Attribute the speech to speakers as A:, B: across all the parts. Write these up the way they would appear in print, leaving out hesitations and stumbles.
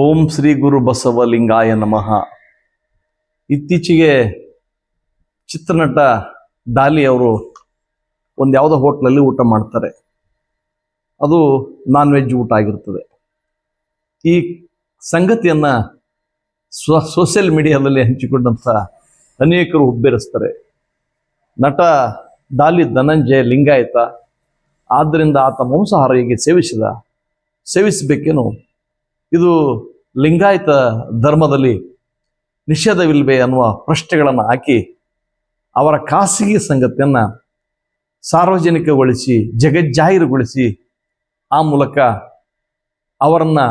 A: ಓಂ ಶ್ರೀ ಗುರು ಬಸವಲಿಂಗಾಯ ನಮಃ. ಇತ್ತೀಚೆಗೆ ಚಿತ್ರನಟ ಡಾಲಿ ಅವರು ಯಾವುದೋ ಹೋಟ್ಲಲ್ಲಿ ಊಟ ಮಾಡ್ತಾರೆ. ಅದು ನಾನ್ ವೆಜ್ ಊಟ ಆಗಿರ್ತದೆ. ಈ ಸಂಗತಿಯನ್ನ ಸೋಷಿಯಲ್ ಮೀಡಿಯಾದಲ್ಲಿ ಹಂಚಿಕೊಂಡಂಥ ಅನೇಕರು ಹುಬ್ಬೇರಿಸ್ತಾರೆ. ನಟ ಡಾಲಿ ಧನಂಜಯ ಲಿಂಗಾಯತ, ಆದ್ದರಿಂದ ಆತ ಮಾಂಸಾಹಾರ ಹೇಗೆ ಸೇವಿಸಬೇಕೇನೋ, ಇದು ಲಿಂಗಾಯತ ಧರ್ಮದಲ್ಲಿ ನಿಷೇಧವಿಲ್ವೇ ಅನ್ನುವ ಪ್ರಶ್ನೆಗಳನ್ನು ಹಾಕಿ ಅವರ ಖಾಸಗಿ ಸಂಗತಿಯನ್ನು ಸಾರ್ವಜನಿಕಗೊಳಿಸಿ ಜಗಜ್ಜಾಹೀರುಗೊಳಿಸಿ ಆ ಮೂಲಕ ಅವರನ್ನು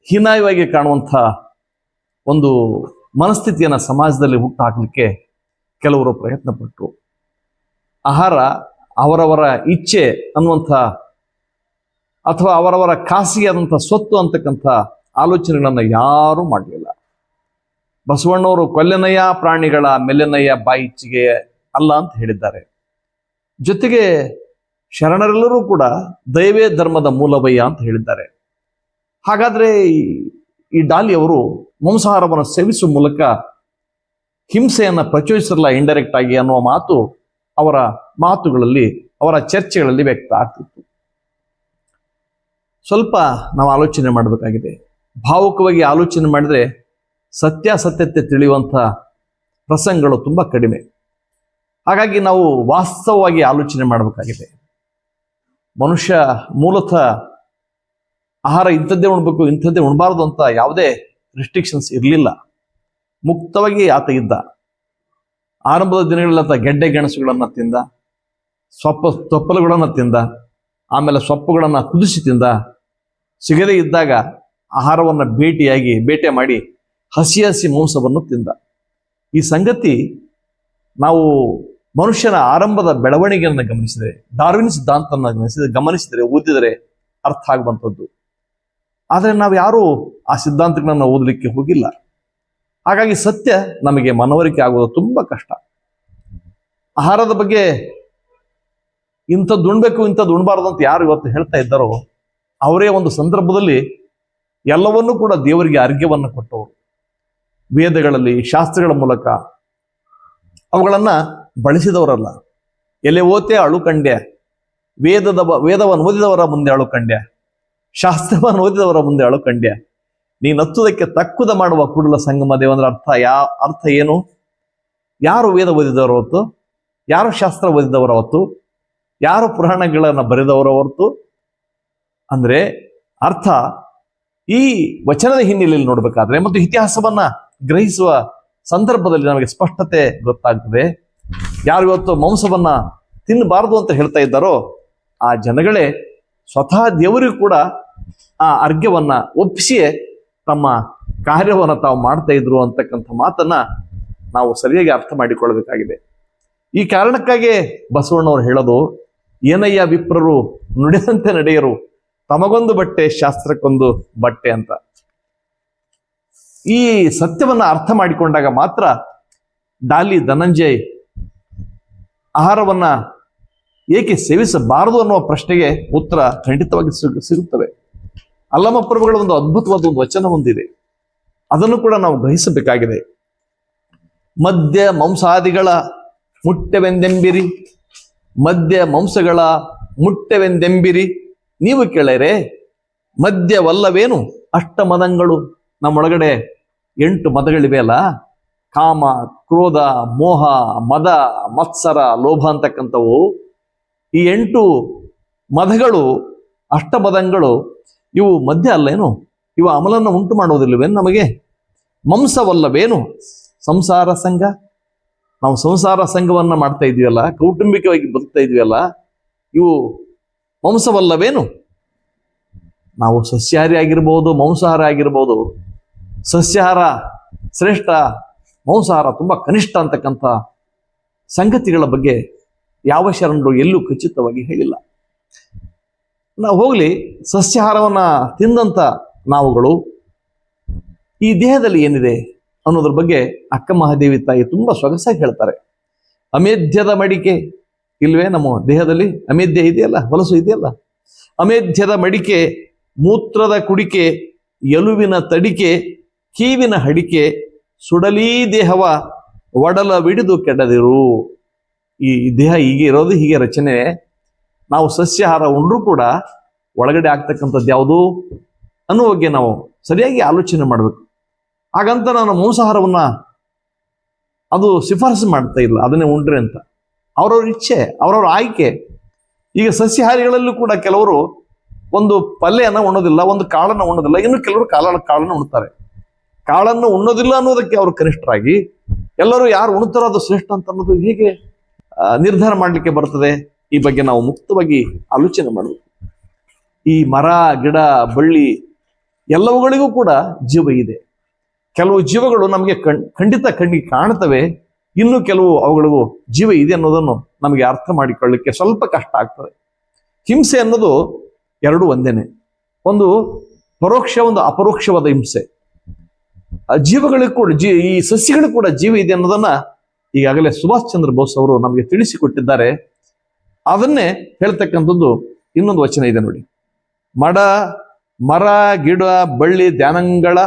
A: ಹೀನಾಯವಾಗಿ ಕಾಣುವಂಥ ಒಂದು ಮನಸ್ಥಿತಿಯನ್ನು ಸಮಾಜದಲ್ಲಿ ಹುಟ್ಟುಹಾಕಲಿಕ್ಕೆ ಕೆಲವರು ಪ್ರಯತ್ನ ಪಟ್ಟರು. ಆಹಾರ ಅವರವರ ಇಚ್ಛೆ ಅನ್ನುವಂಥ ಅಥವಾ ಅವರವರ ಖಾಸಗಿಯಾದಂಥ ಸ್ವತ್ತು ಅಂತಕ್ಕಂಥ ಆಲೋಚನೆಗಳನ್ನು ಯಾರೂ ಮಾಡಲಿಲ್ಲ. ಬಸವಣ್ಣವರು ಕೊಲ್ಲೆನಯ್ಯ ಪ್ರಾಣಿಗಳ ಮೆಲ್ಲೆನಯ್ಯ ಬಾಯಿಚ್ಚಿಗೆ ಅಲ್ಲ ಅಂತ ಹೇಳಿದ್ದಾರೆ. ಜೊತೆಗೆ ಶರಣರೆಲ್ಲರೂ ಕೂಡ ದೈವೇ ಧರ್ಮದ ಮೂಲವಯ್ಯ ಅಂತ ಹೇಳಿದ್ದಾರೆ. ಹಾಗಾದ್ರೆ ಈ ಡಾಲಿ ಅವರು ಮಾಂಸಾಹಾರವನ್ನು ಸೇವಿಸುವ ಮೂಲಕ ಹಿಂಸೆಯನ್ನು ಪ್ರಚೋದಿಸಲ್ಲ ಇಂಡೈರೆಕ್ಟ್ ಆಗಿ ಅನ್ನುವ ಮಾತು ಅವರ ಮಾತುಗಳಲ್ಲಿ, ಅವರ ಚರ್ಚೆಗಳಲ್ಲಿ ವ್ಯಕ್ತ ಆಗ್ತಿತ್ತು. ಸ್ವಲ್ಪ ನಾವು ಆಲೋಚನೆ ಮಾಡಬೇಕಾಗಿದೆ. ಭಾವುಕವಾಗಿ ಆಲೋಚನೆ ಮಾಡಿದ್ರೆ ಸತ್ಯಾಸತ್ಯತೆ ತಿಳಿಯುವಂಥ ಪ್ರಸಂಗಗಳು ತುಂಬ ಕಡಿಮೆ. ಹಾಗಾಗಿ ನಾವು ವಾಸ್ತವವಾಗಿ ಆಲೋಚನೆ ಮಾಡಬೇಕಾಗಿದೆ. ಮನುಷ್ಯ ಮೂಲತಃ ಆಹಾರ ಇಂಥದ್ದೇ ಉಣ್ಬೇಕು, ಇಂಥದ್ದೇ ಉಣ್ಬಾರ್ದು ಅಂತ ಯಾವುದೇ ರೆಸ್ಟ್ರಿಕ್ಷನ್ಸ್ ಇರಲಿಲ್ಲ. ಮುಕ್ತವಾಗಿ ಆತ ಇದ್ದ. ಆರಂಭದ ದಿನಗಳಲ್ಲಿ ಆತ ಗೆಡ್ಡೆ ಗೆಣಸುಗಳನ್ನು ತಿಂದ, ತೊಪ್ಪಲುಗಳನ್ನು ತಿಂದ, ಆಮೇಲೆ ಸೊಪ್ಪುಗಳನ್ನು ಕುದಿಸಿ ತಿಂದ. ಸಿಗದೇ ಇದ್ದಾಗ ಆಹಾರವನ್ನು ಬೇಟೆ ಮಾಡಿ ಹಸಿ ಮಾಂಸವನ್ನು ತಿಂದ. ಈ ಸಂಗತಿ ನಾವು ಮನುಷ್ಯನ ಆರಂಭದ ಬೆಳವಣಿಗೆಯನ್ನು ಗಮನಿಸಿದರೆ, ಡಾರ್ವಿನ್ ಸಿದ್ಧಾಂತವನ್ನು ಗಮನಿಸಿದರೆ, ಓದಿದರೆ ಅರ್ಥ ಆಗುವಂಥದ್ದು. ಆದರೆ ನಾವು ಯಾರೂ ಆ ಸಿದ್ಧಾಂತಗಳನ್ನು ಓದಲಿಕ್ಕೆ ಹೋಗಿಲ್ಲ. ಹಾಗಾಗಿ ಸತ್ಯ ನಮಗೆ ಮನವರಿಕೆ ಆಗೋದು ತುಂಬ ಕಷ್ಟ. ಆಹಾರದ ಬಗ್ಗೆ ಇಂಥದ್ದು ಉಣ್ಬೇಕು, ಇಂಥದ್ದು ಉಣ್ಬಾರ್ದು ಅಂತ ಯಾರು ಇವತ್ತು ಹೇಳ್ತಾ ಇದ್ದಾರೋ ಅವರೇ ಒಂದು ಸಂದರ್ಭದಲ್ಲಿ ಎಲ್ಲವನ್ನೂ ಕೂಡ ದೇವರಿಗೆ ಅರ್ಘ್ಯವನ್ನು ಕೊಟ್ಟವರು. ವೇದಗಳಲ್ಲಿ, ಶಾಸ್ತ್ರಗಳ ಮೂಲಕ ಅವುಗಳನ್ನು ಬಳಸಿದವರಲ್ಲ. ಎಲೆ ಓತೆ ಅಳು ಕಂಡ್ಯ, ವೇದವನ್ನು ಓದಿದವರ ಮುಂದೆ ಅಳು ಕಂಡ್ಯ, ಶಾಸ್ತ್ರವನ್ನು ಓದಿದವರ ಮುಂದೆ ಅಳು ಕಂಡ್ಯ, ನೀನು ಹತ್ತುವುದಕ್ಕೆ ತಕ್ಕುದ ಮಾಡುವ ಕೂಡಲ ಸಂಗಮ ದೇವಂದ್ರ ಅರ್ಥ ಏನು? ಯಾರು ವೇದ ಓದಿದವರು ಹೊತ್ತು, ಯಾರು ಶಾಸ್ತ್ರ ಓದಿದವರ ಹೊತ್ತು, ಯಾರು ಪುರಾಣಗಳನ್ನು ಬರೆದವರ ಹೊರತು ಅಂದ್ರೆ ಅರ್ಥ ಈ ವಚನದ ಹಿನ್ನೆಲೆಯಲ್ಲಿ ನೋಡ್ಬೇಕಾದ್ರೆ ಮತ್ತು ಇತಿಹಾಸವನ್ನ ಗ್ರಹಿಸುವ ಸಂದರ್ಭದಲ್ಲಿ ನಮಗೆ ಸ್ಪಷ್ಟತೆ ಗೊತ್ತಾಗ್ತದೆ. ಯಾರು ಇವತ್ತು ಮಾಂಸವನ್ನ ತಿನ್ನಬಾರದು ಅಂತ ಹೇಳ್ತಾ ಇದ್ದಾರೋ ಆ ಜನಗಳೇ ಸ್ವತಃ ದೇವರಿಗೂ ಕೂಡ ಆ ಅರ್ಘ್ಯವನ್ನ ಒಪ್ಪಿಸಿಯೇ ತಮ್ಮ ಕಾರ್ಯವನ್ನು ತಾವು ಮಾಡ್ತಾ ಇದ್ರು ಅಂತಕ್ಕಂಥ ಮಾತನ್ನ ನಾವು ಸರಿಯಾಗಿ ಅರ್ಥ ಮಾಡಿಕೊಳ್ಬೇಕಾಗಿದೆ. ಈ ಕಾರಣಕ್ಕಾಗಿ ಬಸವಣ್ಣವರು ಹೇಳೋದು, ಏನಯ್ಯ ವಿಪ್ರರು ನುಡಿದಂತೆ ನಡೆಯರು, ತಮಗೊಂದು ಬಟ್ಟೆ ಶಾಸ್ತ್ರಕ್ಕೊಂದು ಬಟ್ಟೆ ಅಂತ. ಈ ಸತ್ಯವನ್ನ ಅರ್ಥ ಮಾಡಿಕೊಂಡಾಗ ಮಾತ್ರ ಡಾಲಿ ಧನಂಜಯ್ ಆಹಾರವನ್ನ ಏಕೆ ಸೇವಿಸಬಾರದು ಅನ್ನುವ ಪ್ರಶ್ನೆಗೆ ಉತ್ತರ ಖಂಡಿತವಾಗಿ ಸಿಗುತ್ತವೆ. ಅಲ್ಲಮ ಪ್ರಭುಗಳ ಒಂದು ಅದ್ಭುತವಾದ ಒಂದು ವಚನ ಹೊಂದಿದೆ, ಅದನ್ನು ಕೂಡ ನಾವು ಗ್ರಹಿಸಬೇಕಾಗಿದೆ. ಮದ್ಯ ಮಾಂಸಾದಿಗಳ ಮುಟ್ಟೆವೆಂದೆಂಬಿರಿ, ಮದ್ಯ ಮಾಂಸಗಳ ಮುಟ್ಟೆವೆಂದೆಂಬಿರಿ, ನೀವು ಕೇಳರೆ ಮದ್ಯವಲ್ಲವೇನು ಅಷ್ಟ ಮದಗಳು. ನಮ್ಮೊಳಗಡೆ 8 ಮದಗಳಿವೆ ಅಲ್ಲ, ಕಾಮ, ಕ್ರೋಧ, ಮೋಹ, ಮದ, ಮತ್ಸರ, ಲೋಭ ಅಂತಕ್ಕಂಥವು. ಈ 8 ಮದಗಳು, ಅಷ್ಟಮದಗಳು, ಇವು ಮದ್ಯ ಅಲ್ಲೇನು? ಇವು ಅಮಲನ್ನು ಉಂಟು ಮಾಡುವುದಿಲ್ಲವೇನು ನಮಗೆ? ಮಾಂಸವಲ್ಲವೇನು ಸಂಸಾರ ಸಂಘ? ನಾವು ಸಂಸಾರ ಸಂಘವನ್ನ ಮಾಡ್ತಾ ಇದೀವಲ್ಲ, ಕೌಟುಂಬಿಕವಾಗಿ ಬದುಕ್ತಾ ಇದೀವಲ್ಲ, ಇವು ಮಾಂಸವಲ್ಲವೇನು? ನಾವು ಸಸ್ಯಾಹಾರಿ ಆಗಿರ್ಬೋದು, ಮಾಂಸಾಹಾರ ಆಗಿರ್ಬೋದು. ಸಸ್ಯಾಹಾರ ಶ್ರೇಷ್ಠ, ಮಾಂಸಾಹಾರ ತುಂಬ ಕನಿಷ್ಠ ಅಂತಕ್ಕಂಥ ಸಂಗತಿಗಳ ಬಗ್ಗೆ ಯಾವ ಶರಣರು ಎಲ್ಲೂ ಖಚಿತವಾಗಿ ಹೇಳಿಲ್ಲ. ನಾವು ಹೋಗ್ಲಿ, ಸಸ್ಯಾಹಾರವನ್ನ ತಿಂದಂಥ ನಾವುಗಳು ಈ ದೇಹದಲ್ಲಿ ಏನಿದೆ ಅನ್ನೋದ್ರ ಬಗ್ಗೆ ಅಕ್ಕ ಮಹಾದೇವಿ ತಾಯಿ ತುಂಬ ಸೊಗಸಾಗಿ ಹೇಳ್ತಾರೆ. ಅಮೇಧ್ಯದ ಮಡಿಕೆ ಇಲ್ವೇ ನಮ್ಮ ದೇಹದಲ್ಲಿ? ಅಮೇಧ್ಯ ಇದೆಯಲ್ಲ, ಹೊಲಸು ಇದೆಯಲ್ಲ. ಅಮೇಧ್ಯದ ಮಡಿಕೆ, ಮೂತ್ರದ ಕುಡಿಕೆ, ಎಲುವಿನ ತಡಿಕೆ ಕೀವಿನ ಹಡಿಕೆ ಸುಡಲೀ ದೇಹವ ಒಡಲವಿಡಿದು ಕೆಡದಿರು. ಈ ದೇಹ ಹೀಗೆ ಇರೋದು, ಹೀಗೆ ರಚನೆ. ನಾವು ಸಸ್ಯಾಹಾರ ಉಂಡ್ರೂ ಕೂಡ ಒಳಗಡೆ ಆಗ್ತಕ್ಕಂಥದ್ದು ಯಾವುದು ಅನ್ನುವ ಬಗ್ಗೆ ನಾವು ಸರಿಯಾಗಿ ಆಲೋಚನೆ ಮಾಡಬೇಕು. ಹಾಗಂತ ನಾನು ಮಾಂಸಾಹಾರವನ್ನ ಅದು ಶಿಫಾರಸು ಮಾಡ್ತಾ ಇಲ್ಲ, ಅದನ್ನೇ ಉಂಡ್ರೆ ಅಂತ. ಅವ್ರವ್ರ ಇಚ್ಛೆ, ಅವ್ರವ್ರ ಆಯ್ಕೆ. ಈಗ ಸಸ್ಯಾಹಾರಿಗಳಲ್ಲೂ ಕೂಡ ಕೆಲವರು ಒಂದು ಪಲ್ಯನ ಉಣ್ಣೋದಿಲ್ಲ, ಒಂದು ಕಾಳನ್ನು ಉಣ್ಣೋದಿಲ್ಲ, ಇನ್ನು ಕೆಲವರು ಕಾಳನ್ನು ಉಣ್ತಾರೆ. ಕಾಳನ್ನು ಉಣ್ಣೋದಿಲ್ಲ ಅನ್ನೋದಕ್ಕೆ ಅವರು ಕನಿಷ್ಠರಾಗಿ ಎಲ್ಲರೂ ಯಾರು ಉಣ್ತಾರೋ ಅದು ಶ್ರೇಷ್ಠ ಅಂತ ಅನ್ನೋದು ಹೇಗೆ ನಿರ್ಧಾರ ಮಾಡಲಿಕ್ಕೆ ಬರ್ತದೆ? ಈ ಬಗ್ಗೆ ನಾವು ಮುಕ್ತವಾಗಿ ಆಲೋಚನೆ ಮಾಡಬೇಕು. ಈ ಮರ ಗಿಡ ಬಳ್ಳಿ ಎಲ್ಲವುಗಳಿಗೂ ಕೂಡ ಜೀವ ಇದೆ. ಕೆಲವು ಜೀವಗಳು ನಮಗೆ ಖಂಡಿತ ಕಣ್ಣಿಗೆ ಕಾಣ್ತವೆ, ಇನ್ನು ಕೆಲವು ಅವುಗಳಿಗೂ ಜೀವ ಇದೆ ಅನ್ನೋದನ್ನು ನಮಗೆ ಅರ್ಥ ಮಾಡಿಕೊಳ್ಳಲಿಕ್ಕೆ ಸ್ವಲ್ಪ ಕಷ್ಟ ಆಗ್ತದೆ. ಹಿಂಸೆ ಅನ್ನೋದು ಎರಡು ಒಂದೇನೆ, ಒಂದು ಪರೋಕ್ಷ, ಒಂದು ಅಪರೋಕ್ಷವಾದ ಹಿಂಸೆ. ಜೀವಗಳಿಗೂ ಕೂಡ ಈ ಸಸ್ಯಗಳಿಗೂ ಕೂಡ ಜೀವ ಇದೆ ಅನ್ನೋದನ್ನ ಈಗಾಗಲೇ ಸುಭಾಷ್ ಚಂದ್ರ ಬೋಸ್ ಅವರು ನಮಗೆ ತಿಳಿಸಿಕೊಟ್ಟಿದ್ದಾರೆ. ಅದನ್ನೇ ಹೇಳ್ತಕ್ಕಂಥದ್ದು ಇನ್ನೊಂದು ವಚನ ಇದೆ ನೋಡಿ. ಮರ ಗಿಡ ಬಳ್ಳಿ ಧ್ಯಾನಂಗಳ,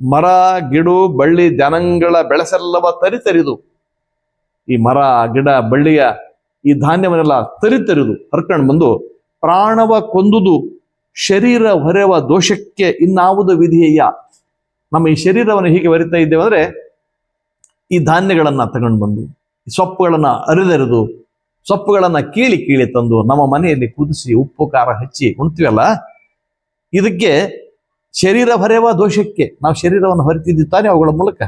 A: ಮರ ಗಿಡು ಬಳ್ಳಿ ಧ್ಯಾನಂಗಳ ಬೆಳೆಸೆಲ್ಲವ ತರಿತರಿದು. ಈ ಮರ ಗಿಡ ಬಳ್ಳಿಯ ಈ ಧಾನ್ಯವನ್ನೆಲ್ಲ ತರಿತರಿದು ಹರ್ಕೊಂಡು ಬಂದು ಪ್ರಾಣವ ಕೊಂದುದು ಶರೀರ ಹೊರೆವ ದೋಷಕ್ಕೆ ಇನ್ನಾವುದು ವಿಧಿಯಯ್ಯ. ನಮ್ಮ ಈ ಶರೀರವನ್ನು ಹೀಗೆ ಹೊರಿತಾ ಇದ್ದೇವೆ ಅಂದ್ರೆ ಈ ಧಾನ್ಯಗಳನ್ನ ತಗೊಂಡು ಬಂದು ಸೊಪ್ಪುಗಳನ್ನ ಅರಿದೆರೆದು ಸೊಪ್ಪುಗಳನ್ನ ಕೀಳಿ ಕೀಳಿ ತಂದು ನಮ್ಮ ಮನೆಯಲ್ಲಿ ಕುದಿಸಿ ಉಪ್ಪು ಖಾರ ಹಚ್ಚಿ ಉಣ್ತೀವಲ್ಲ, ಇದಕ್ಕೆ ಶರೀರ ಹೊರೆವ ದೋಷಕ್ಕೆ ನಾವು ಶರೀರವನ್ನು ಹೊರಿತಿದ್ದೀವಿ ತಾನೆ ಅವುಗಳ ಮೂಲಕ.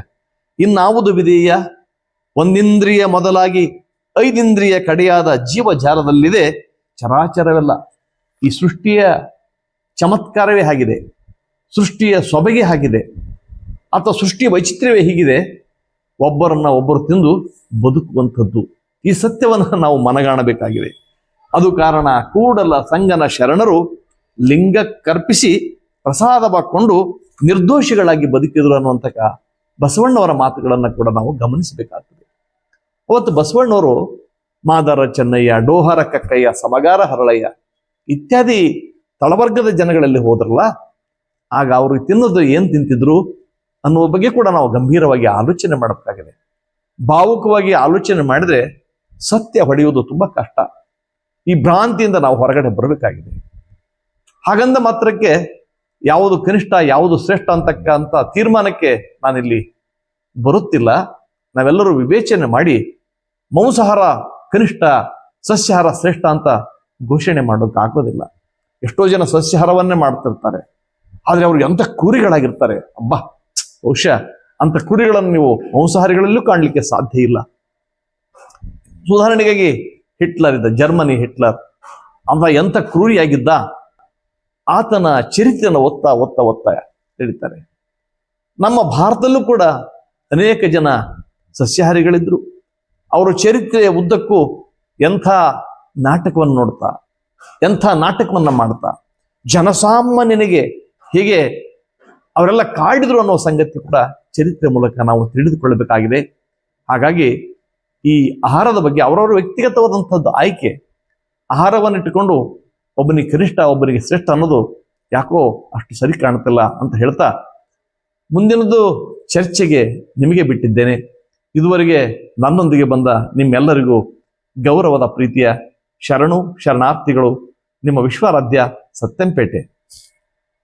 A: ಇನ್ನಾವುದು ವಿಧೇಯ, ಒಂದಿಂದ್ರಿಯ ಮೊದಲಾಗಿ 5 ಇಂದ್ರಿಯ ಕಡೆಯಾದ ಜೀವಜಾಲದಲ್ಲಿದೆ ಚರಾಚರವೆಲ್ಲ. ಈ ಸೃಷ್ಟಿಯ ಚಮತ್ಕಾರವೇ ಆಗಿದೆ, ಸೃಷ್ಟಿಯ ಸೊಬಗೆ ಆಗಿದೆ, ಅಥವಾ ಸೃಷ್ಟಿಯ ವೈಚಿತ್ರ್ಯವೇ ಹೀಗಿದೆ. ಒಬ್ಬರು ತಿಂದು ಬದುಕುವಂಥದ್ದು. ಈ ಸತ್ಯವನ್ನು ನಾವು ಮನಗಾಣಬೇಕಾಗಿದೆ. ಅದು ಕಾರಣ ಕೂಡಲ ಸಂಗನ ಶರಣರು ಲಿಂಗ ಕರ್ಪಿಸಿ ಪ್ರಸಾದವಾಕೊಂಡು ನಿರ್ದೋಷಿಗಳಾಗಿ ಬದುಕಿದ್ರು ಅನ್ನುವಂಥ ಬಸವಣ್ಣವರ ಮಾತುಗಳನ್ನು ಕೂಡ ನಾವು ಗಮನಿಸಬೇಕಾಗ್ತದೆ. ಅವತ್ತು ಬಸವಣ್ಣವರು ಮಾದರ ಚೆನ್ನಯ್ಯ, ಡೋಹರ ಕಕ್ಕಯ್ಯ, ಸಮಗಾರ ಹರಳಯ್ಯ ಇತ್ಯಾದಿ ತಳವರ್ಗದ ಜನಗಳಲ್ಲಿ ಹೋದ್ರಲ್ಲ, ಆಗ ಅವರು ತಿನ್ನೋದು ಏನ್ ತಿಂತಿದ್ರು ಅನ್ನುವ ಬಗ್ಗೆ ಕೂಡ ನಾವು ಗಂಭೀರವಾಗಿ ಆಲೋಚನೆ ಮಾಡಬೇಕಾಗಿದೆ. ಭಾವುಕವಾಗಿ ಆಲೋಚನೆ ಮಾಡಿದ್ರೆ ಸತ್ಯ ಹೊಡೆಯುವುದು ತುಂಬಾ ಕಷ್ಟ. ಈ ಭ್ರಾಂತಿಯಿಂದ ನಾವು ಹೊರಗಡೆ ಬರಬೇಕಾಗಿದೆ. ಹಾಗಂದ ಮಾತ್ರಕ್ಕೆ ಯಾವುದು ಕನಿಷ್ಠ ಯಾವುದು ಶ್ರೇಷ್ಠ ಅಂತಕ್ಕಂಥ ತೀರ್ಮಾನಕ್ಕೆ ನಾನಿಲ್ಲಿ ಬರುತ್ತಿಲ್ಲ. ನಾವೆಲ್ಲರೂ ವಿವೇಚನೆ ಮಾಡಿ ಮಾಂಸಾಹಾರ ಕನಿಷ್ಠ, ಸಸ್ಯಾಹಾರ ಶ್ರೇಷ್ಠ ಅಂತ ಘೋಷಣೆ ಮಾಡೋಕ್ಕಾಗೋದಿಲ್ಲ. ಎಷ್ಟೋ ಜನ ಸಸ್ಯಾಹಾರವನ್ನೇ ಮಾಡ್ತಿರ್ತಾರೆ, ಆದ್ರೆ ಅವ್ರಿಗೆ ಅಂಥ ಕುರಿಗಳಾಗಿರ್ತಾರೆ. ಅಬ್ಬಾ, ಬಹುಶಃ ಅಂತ ಕುರಿಗಳನ್ನು ನೀವು ಮಾಂಸಾಹಾರಿಗಳಲ್ಲೂ ಕಾಣಲಿಕ್ಕೆ ಸಾಧ್ಯ ಇಲ್ಲ. ಉದಾಹರಣೆಗಾಗಿ ಹಿಟ್ಲರ್ ಇದ್ದ, ಜರ್ಮನಿ ಹಿಟ್ಲರ್, ಅವ ಎಂಥ ಕ್ರೂರಿಯಾಗಿದ್ದ, ಆತನ ಚರಿತ್ರೆಯನ್ನು ಒತ್ತ ಹೇಳ್ತಾರೆ. ನಮ್ಮ ಭಾರತದಲ್ಲೂ ಕೂಡ ಅನೇಕ ಜನ ಸಸ್ಯಾಹಾರಿಗಳಿದ್ರು. ಅವರು ಚರಿತ್ರೆಯ ಉದ್ದಕ್ಕೂ ಎಂಥ ನಾಟಕವನ್ನು ನೋಡ್ತಾ, ಎಂಥ ನಾಟಕವನ್ನ ಮಾಡ್ತಾ ಜನಸಾಮಾನ್ಯನಿಗೆ ಹೀಗೆ ಅವರೆಲ್ಲ ಕಾಡಿದ್ರು ಅನ್ನೋ ಸಂಗತಿ ಕೂಡ ಚರಿತ್ರೆ ಮೂಲಕ ನಾವು ತಿಳಿದುಕೊಳ್ಳಬೇಕಾಗಿದೆ. ಹಾಗಾಗಿ ಈ ಆಹಾರದ ಬಗ್ಗೆ ಅವರವರ ವ್ಯಕ್ತಿಗತವಾದಂಥದ್ದು ಆಯ್ಕೆ. ಆಹಾರವನ್ನಿಟ್ಟುಕೊಂಡು ಒಬ್ಬನಿಗೆ ಕನಿಷ್ಠ ಒಬ್ಬನಿಗೆ ಶ್ರೇಷ್ಠ ಅನ್ನೋದು ಯಾಕೋ ಅಷ್ಟು ಸರಿ ಕಾಣುತ್ತಿಲ್ಲ ಅಂತ ಹೇಳ್ತಾ ಮುಂದಿನದು ಚರ್ಚೆಗೆ ನಿಮಗೆ ಬಿಟ್ಟಿದ್ದೇನೆ. ಇದುವರೆಗೆ ನನ್ನೊಂದಿಗೆ ಬಂದ ನಿಮ್ಮೆಲ್ಲರಿಗೂ ಗೌರವದ ಪ್ರೀತಿಯ ಶರಣಾರ್ಥಿಗಳು. ನಿಮ್ಮ ವಿಶ್ವಾರಾಧ್ಯ ಸತ್ಯಂಪೇಟೆ.